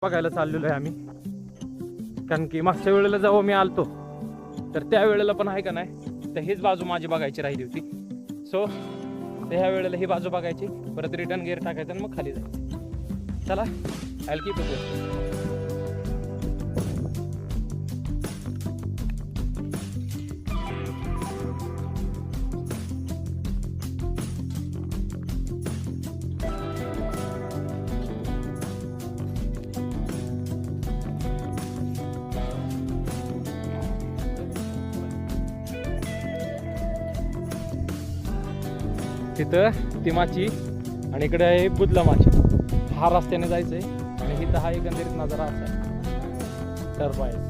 बघायला चाललेलो आहे आम्ही, कारण की मागच्या वेळेला जेव्हा मी आलतो तर त्या वेळेला पण आहे का नाही तर हीच बाजू माझी बघायची राहिली होती. सो ह्या वेळेला ही बाजू बघायची, परत रिटर्न गिअर टाकायचा आणि मग खाली जायचं. चला आय कीप इट. तिथं ती माची आणि इकडे आहे बुदला माची. हा रस्त्याने जायचंय आणि इथं हा एकंदरीत नजारा असा आहे. टर्बाईन